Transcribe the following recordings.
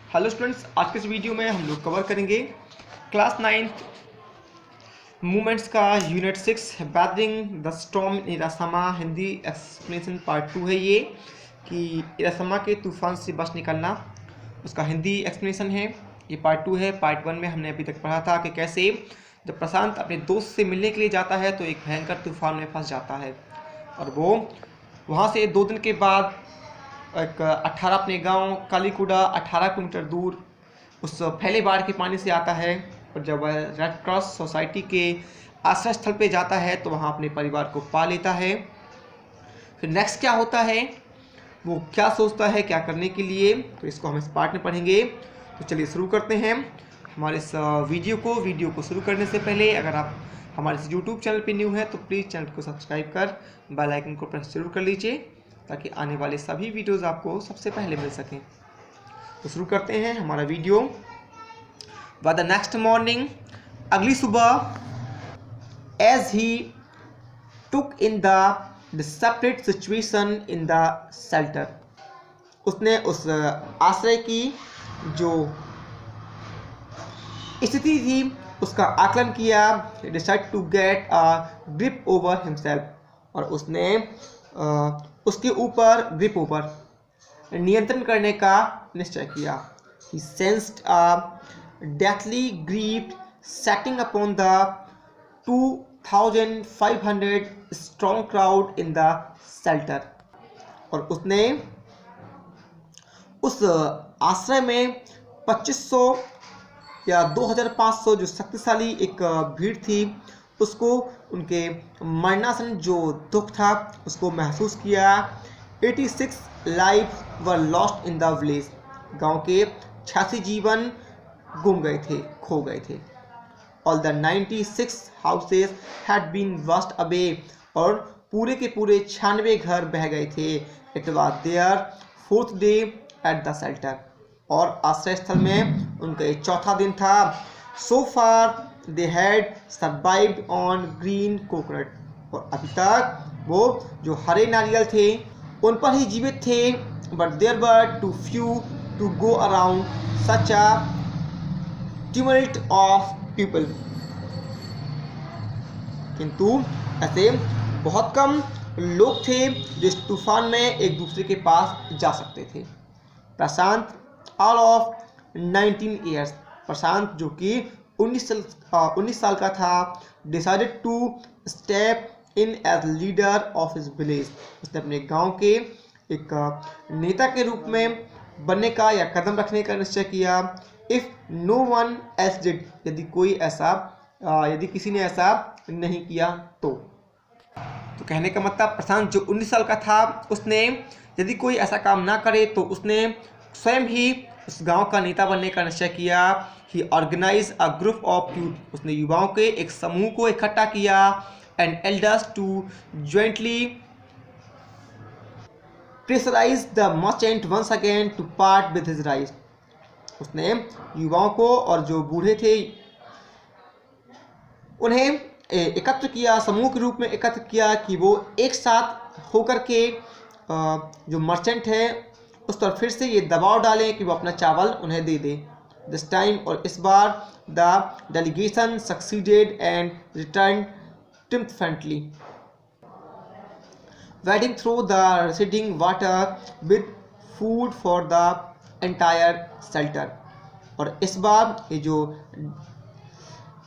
Hello students, आज के इस वीडियो में हम लोग कवर करेंगे क्लास 9th मूवमेंट्स का unit 6 weathering the storm in Ersama. Hindi explanation part 2 है ये कि इरासमा के तूफान से बच निकलना, उसका हिंदी एक्सप्लेनेशन है। ये पार्ट 2 है। पार्ट 1 में हमने अभी तक पढ़ा था कि कैसे जब प्रशांत अपने दोस्त से मिलने के लिए जाता है तो एक भयंकर तूफान में फंस जाता है और वो वहाँ से 2 दिन के बाद एक 18 अपने गांव कालीकुड़ा 18 किलोमीटर दूर उस फैले बाढ़ के पानी से आता है। और जब वह रेड क्रॉस सोसाइटी के आश्रय स्थल पे जाता है तो वहाँ अपने परिवार को पा लेता है। फिर नेक्स्ट क्या होता है, वो क्या सोचता है क्या करने के लिए, तो इसको हम इस पार्ट में पढ़ेंगे। तो चलिए शुरू करते हैं हमारे इस वीडियो को शुरू करने से पहले अगर आप हमारे इस यूट्यूब चैनल पे न्यू है तो प्लीज़ चैनल को सब्सक्राइब कर बेल आइकन को प्रेस जरूर कर लीजिए ताकि आने वाले सभी वीडियोस आपको सबसे पहले मिल सकें। तो शुरू करते हैं हमारा video. By the next morning, अगली सुबह, as he took in the separate situation in the shelter, उसने उस आश्रय की जो स्थिति थी उसका आकलन किया। Decide to get a grip over himself, और उसने उसके ऊपर ग्रिप ओवर नियंत्रण करने का निश्चय किया। He sensed a deathly grief setting upon the 2,500 strong crowd in the shelter, और उसने उस आश्रय में 2500 या 2500 जो शक्तिशाली एक भीड़ थी उसको उनके मरणासन जो दुख था उसको महसूस किया। 86 lives were lost in the village, गांव के 86 जीवन गुम गए थे, खो गए थे। All the 96 houses had been washed away, और पूरे के पूरे 96 घर बह गए थे। It was there 4th day at the shelter, और आश्रय स्थल में उनका चौथा दिन था। So far they had survived on green coconut, और अभी तक वो जो हरे नारियल थे उन पर ही जीवित थे। But there were too few to go around such a tumult of people, किंतु ऐसे बहुत कम लोग थे जो इस तूफान में एक दूसरे के पास जा सकते थे। Prashant all of 19 years, Prashant जो कि 19 साल का था, decided to step in as leader of his village, उसने अपने गांव के एक नेता के रूप में बनने का या कदम रखने का निश्चय किया। If no one else did, यदि किसी ने ऐसा नहीं किया तो कहने का मतलब प्रशांत जो 19 साल का था उसने यदि कोई ऐसा काम ना करे तो उसने स्वयं ही उस गांव का नेता बनने का निश्चय किया। He organise a group of youth, उसने युवाओं के एक समूह को इकट्ठा किया। And elders to jointly pressurise the merchant once again to part with his rights, उसने युवाओं को और जो बूढ़े थे उन्हें एकत्र किया, समूह के रूप में एकत्र किया कि वो एक साथ होकर के जो मर्चेंट है उस पर फिर से ये दबाव डालें कि वो अपना चावल उन्हें दे दे। दिस टाइम, और इस बार, the delegation succeeded and return triumphantly, wading through the receding water with food for the entire shelter, और इस बार ये जो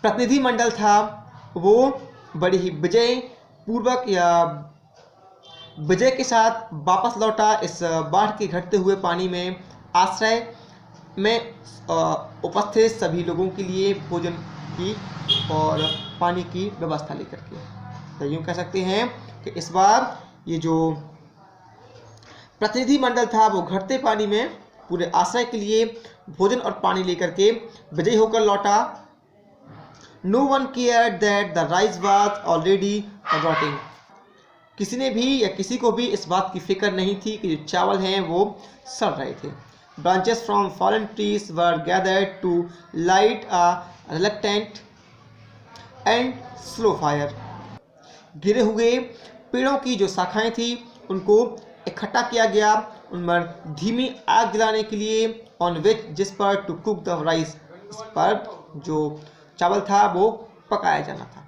प्रतिनिधि मंडल था वो बड़ी ही विजय पूर्वक या विजय के साथ वापस लौटा इस बाढ़ के घटते हुए पानी में, आश्रय में उपस्थित सभी लोगों के लिए भोजन की और पानी की व्यवस्था लेकर के। तो यूँ कह सकते हैं कि इस बार ये जो प्रतिनिधि मंडल था वो घटते पानी में पूरे आश्रय के लिए भोजन और पानी लेकर के विजयी होकर लौटा। No one care that the rice was already rotting, किसी ने भी या किसी को भी इस बात की फिक्र नहीं थी कि जो चावल हैं वो सड़ रहे थे। Branches from fallen trees were gathered to light a reluctant and slow fire, गिरे हुए पेड़ों की जो शाखाएं थी उनको इकट्ठा किया गया उन पर धीमी आग जलाने के लिए, ऑन विच, जिस पर, टू कुक द राइस, इस पर जो चावल था वो पकाया जाना था।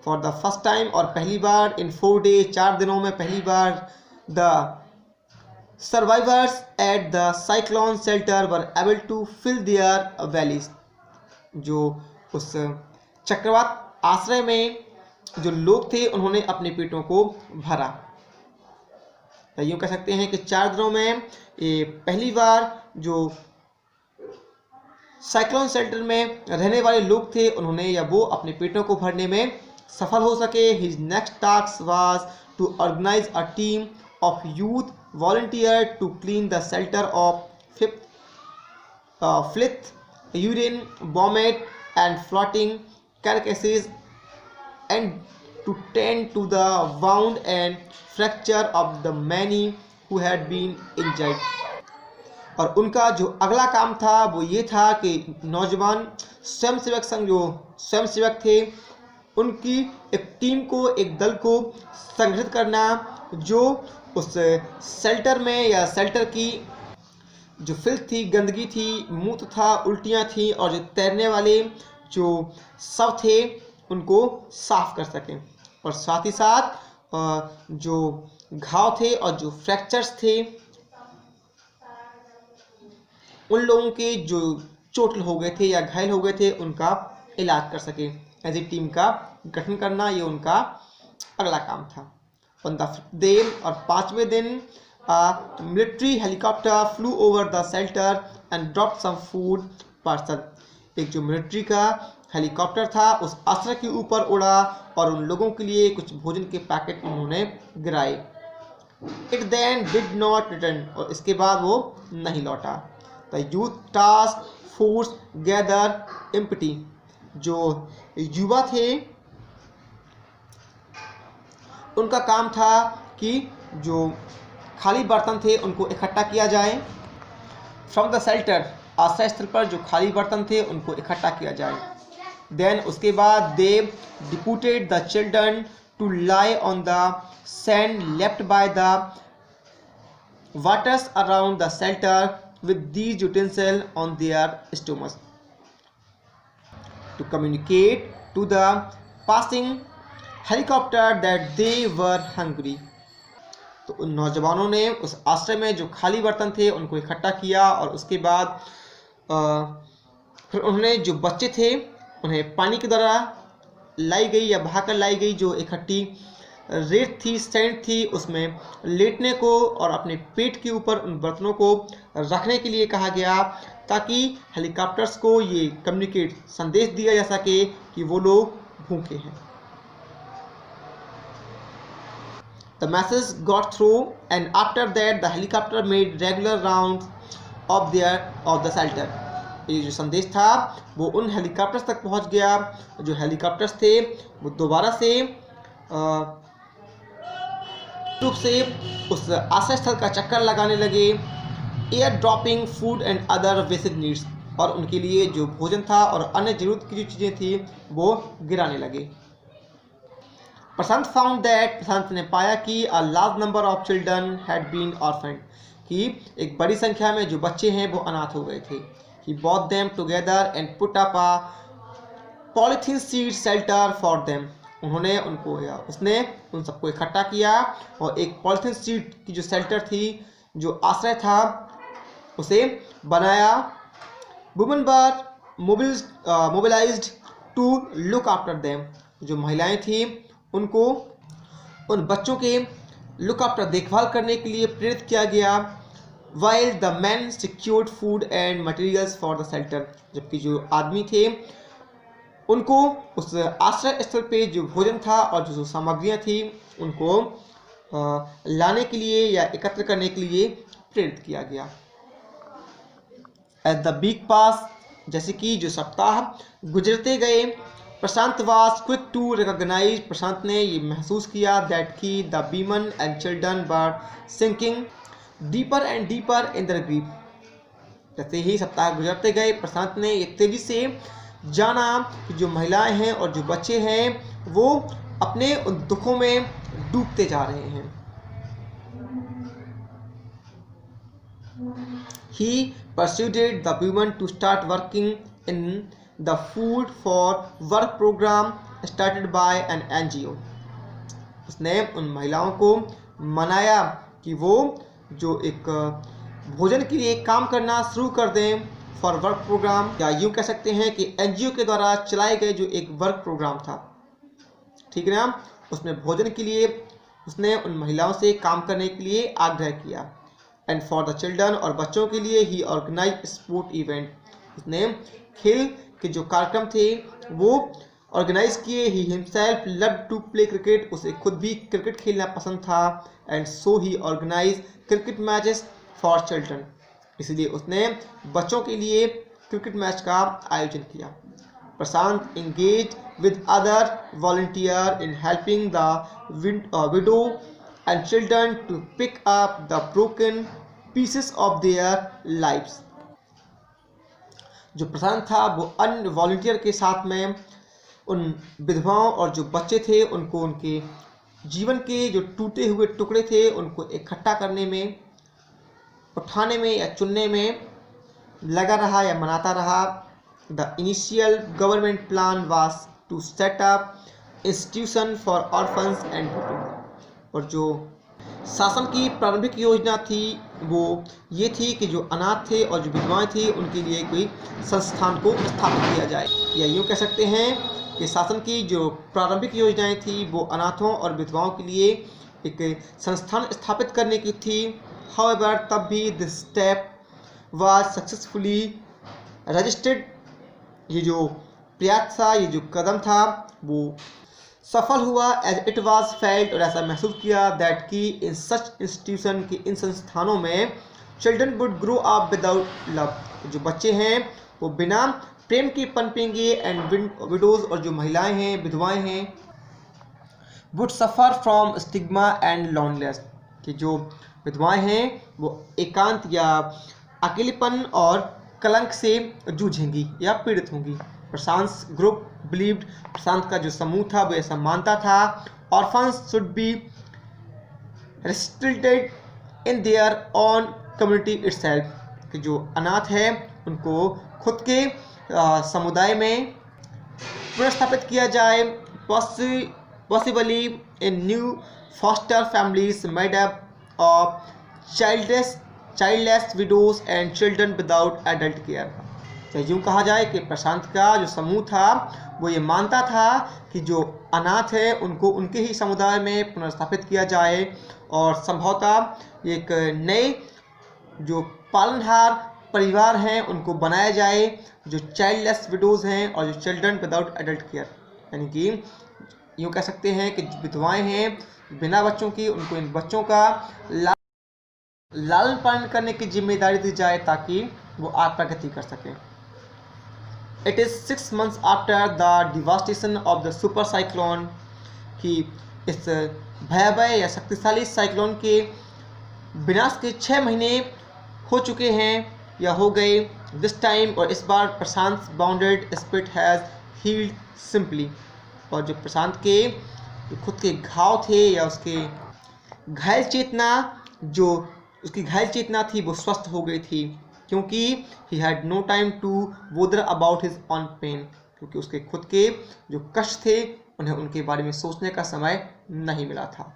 फॉर द फर्स्ट टाइम, और पहली बार, इन 4 days, 4 दिनों में पहली बार, the survivors at the cyclone shelter were able to fill their bellies, जो उस चक्रवात आश्रय में जो लोग थे उन्होंने अपने पेटों को भरा। तो यूँ कह सकते हैं कि 4 दिनों में ये पहली बार जो साइक्लोन शेल्टर में रहने वाले लोग थे उन्होंने या वो अपने पेटों को भरने में सफल हो सके। His next task was to organise a team of youth volunteer to clean the shelter of filth, urine, vomit and floating carcasses and to tend to the wound and fracture of the many who had been injured। और उनका जो अगला काम था वो ये था कि नौजवान स्वयंसेवक संघ, जो स्वयंसेवक थे, उनकी एक टीम को, एक दल को संगठित करना जो उस शेल्टर में या शेल्टर की जो फिल्थ थी, गंदगी थी, मूत्र था, उल्टियाँ थी और जो तैरने वाले जो शव थे उनको साफ कर सकें। और साथ ही साथ जो घाव थे और जो फ्रैक्चर्स थे उन लोगों के जो चोट हो गए थे या घायल हो गए थे उनका इलाज कर सके। ऐसी टीम का गठन करना ये उनका अगला काम था। ऑन द 5th day, और 5वें दिन, military helicopter flew over the shelter and drop some food parcel, एक जो मिलिट्री का हेलीकॉप्टर था उस आश्रय के ऊपर उड़ा और उन लोगों के लिए कुछ भोजन के पैकेट उन्होंने गिराए। It then did not return, और इसके बाद वो नहीं लौटा। The youth task force gather empty, जो युवा थे उनका काम था कि जो खाली बर्तन थे उनको इकट्ठा किया जाए। फ्रॉम द शेल्टर, आश्रय स्थल पर जो खाली बर्तन थे उनको इकट्ठा किया जाए। देन उसके बाद they deputed the children to lie on the sand left by the waters around the shelter with these utensils on their stomachs to communicate to the passing helicopter that they were hungry। तो उन नौजवानों ने उस आश्रय में जो खाली बर्तन थे उनको इकट्ठा किया और उसके बाद फिर उन्होंने जो बच्चे थे उन्हें पानी के द्वारा लाई गई या बहाकर लाई गई जो इकट्ठी रेत थी, सैंड थी, उसमें लेटने को और अपने पेट के ऊपर उन बर्तनों को रखने के लिए कहा गया ताकि हेलीकॉप्टर्स को ये कम्युनिकेट, संदेश दिया जा सके कि वो लोग भूखे हैं। The message got through and after that the helicopter made regular rounds of the shelter। ये जो संदेश था वो उन हेलीकॉप्टर्स तक पहुंच गया। जो हेलीकॉप्टर्स थे वो दोबारा से रूप से उस आश्रय स्थल का चक्कर लगाने लगे, air dropping food and other basic needs, और उनके लिए जो भोजन था और अन्य जरूरत की जो चीज़ें थी वो गिराने लगे। प्रशांत फाउंड दैट, प्रशांत ने पाया कि a large number of children had been orphaned, कि एक बड़ी संख्या में जो बच्चे हैं वो अनाथ हो गए थे। He bought them together and put up a polythene seed shelter for them, उन्होंने उनको या उसने उन सबको इकट्ठा किया और एक पॉलीथीन सीट की जो शेल्टर थी, जो आश्रय था, उसे बनाया। Women were mobilised to look after them, जो महिलाएं थी उनको उन बच्चों के लुक आफ्टर, देखभाल करने के लिए प्रेरित किया गया। While the man secured food and materials for the shelter, जबकि जो आदमी थे उनको उस आश्रय स्थल पे जो भोजन था और जो सामग्रियां थी उनको लाने के लिए या एकत्र करने के लिए प्रेरित किया गया। एट द वीक पास, जैसे कि जो सप्ताह गुजरते गए, Prashant was quick to recognise, Prashant ने ये महसूस किया दैट की the women and children were sinking deeper and deeper in the grief. जैसे ही सप्ताह गुजरते गए प्रशांत ने एक तेजी से जाना कि जो महिलाएं हैं और जो बच्चे हैं वो अपने उन दुखों में डूबते जा रहे हैं। He persuaded the women to start working in the Food for Work program started by an NGO. उसने उन महिलाओं को मनाया कि वो जो एक भोजन के लिए काम करना शुरू कर दें फॉर वर्क प्रोग्राम, या यूँ कह सकते हैं कि एनजीओ के द्वारा चलाए गए जो एक वर्क प्रोग्राम था, ठीक है ना, उसमें भोजन के लिए उसने उन महिलाओं से काम करने के लिए आग्रह किया। एंड फॉर द चिल्ड्रन, और बच्चों के लिए ही ऑर्गेनाइज स्पोर्ट इवेंट, उसने खेल के जो कार्यक्रम थे वो ऑर्गेनाइज किए। He himself love to play cricket, उसे खुद भी क्रिकेट खेलना पसंद था। And so he organise cricket matches for children, इसलिए उसने बच्चों के लिए क्रिकेट मैच का आयोजन किया। प्रशांत engaged with other volunteer in helping the widow and children to pick up the broken pieces of their lives. जो प्रशांत था वो अन्य वॉलंटियर के साथ में उन विधवाओं और जो बच्चे थे उनको उनके जीवन के जो टूटे हुए टुकड़े थे उनको इकट्ठा करने में, उठाने में या चुनने में लगा रहा या मनाता रहा। The initial government plan was to set up institution for orphans and widows. और जो शासन की प्रारंभिक योजना थी वो ये थी कि जो अनाथ थे और जो विधवाएं थी उनके लिए कोई संस्थान को स्थापित किया जाए, या यूँ कह सकते हैं कि शासन की जो प्रारंभिक योजनाएं थी वो अनाथों और विधवाओं के लिए एक संस्थान स्थापित करने की थी। However, तब भी this step was successfully registered, ये जो प्रयास था, ये जो कदम था वो सफल हुआ। एज इट वाज फेल्ट, और ऐसा महसूस किया दैट कि इन सच इंस्टीट्यूशन की इन संस्थानों में children would grow up without love, जो बच्चे हैं वो बिना प्रेम के पनपेंगे। एंड विडोज, और जो महिलाएं हैं विधवाएं हैं, would suffer from stigma and loneliness, कि जो विधवाएं हैं वो एकांत या अकेलेपन और कलंक से जूझेंगी या पीड़ित होंगी। प्रशांत ग्रुप बिलीव्ड, प्रशांत का जो समूह था वो ऐसा मानता था, orphans should be restricted in their on community itself, कि जो अनाथ है उनको खुद के समुदाय में पुनर्स्थापित किया जाए। Possibly in new foster families made up of childless widows and children without adult care. तो यूँ कहा जाए कि प्रशांत का जो समूह था वो ये मानता था कि जो अनाथ है उनको उनके ही समुदाय में पुनर्स्थापित किया जाए, और संभवतः एक नए जो पालनहार परिवार हैं उनको बनाया जाए, जो चाइल्डलेस विडोज़ हैं और जो चिल्ड्रन विदाउट एडल्ट केयर, यानी कि यूँ कह सकते हैं कि विधवाएं हैं बिना बच्चों की, उनको इन बच्चों का लालन पालन करने की जिम्मेदारी दी जाए ताकि वो आगे प्रगति कर सकें। It is 6 months after the devastation of the super cyclone, कि इस भयावह या शक्तिशाली साइक्लोन के विनाश के 6 महीने हो चुके हैं या हो गए। दिस टाइम, और इस बार Prashant bounded spirit has healed simply, और जो प्रशांत के जो खुद के घाव थे या उसके घायल चेतना, जो उसकी घायल चेतना थी वो स्वस्थ हो गई थी, क्योंकि he had no time to bother about his own pain, क्योंकि उसके खुद के जो कष्ट थे उन्हें उनके बारे में सोचने का समय नहीं मिला था।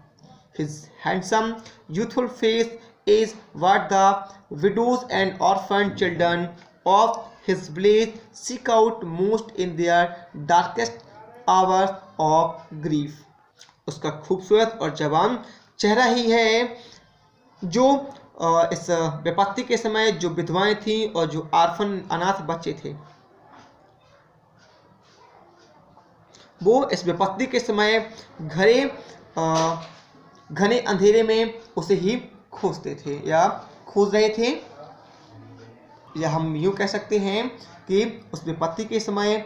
His handsome youthful face is what the widows and orphan children of his village seek out most in their darkest hours of grief. उसका खूबसूरत और जवान चेहरा ही है जो इस विपत्ति के समय जो विधवाएं थीं और जो आर्फन अनाथ बच्चे थे वो इस विपत्ति के समय घने अंधेरे में उसे ही खोजते थे या खोज रहे थे, या हम यूँ कह सकते हैं कि उस विपत्ति के समय,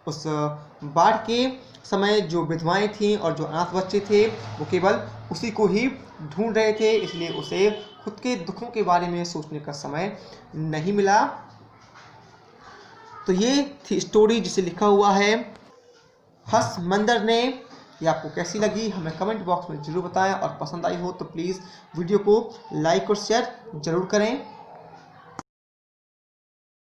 उस बाढ़ के समय जो विधवाएं थीं और जो अनाथ बच्चे थे वो केवल उसी को ही ढूंढ रहे थे, इसलिए उसे खुद के दुखों के बारे में सोचने का समय नहीं मिला। तो ये थी स्टोरी जिसे लिखा हुआ है हर्ष मंदर ने। ये आपको कैसी लगी हमें कमेंट बॉक्स में ज़रूर बताएं, और पसंद आई हो तो प्लीज़ वीडियो को लाइक और शेयर ज़रूर करें।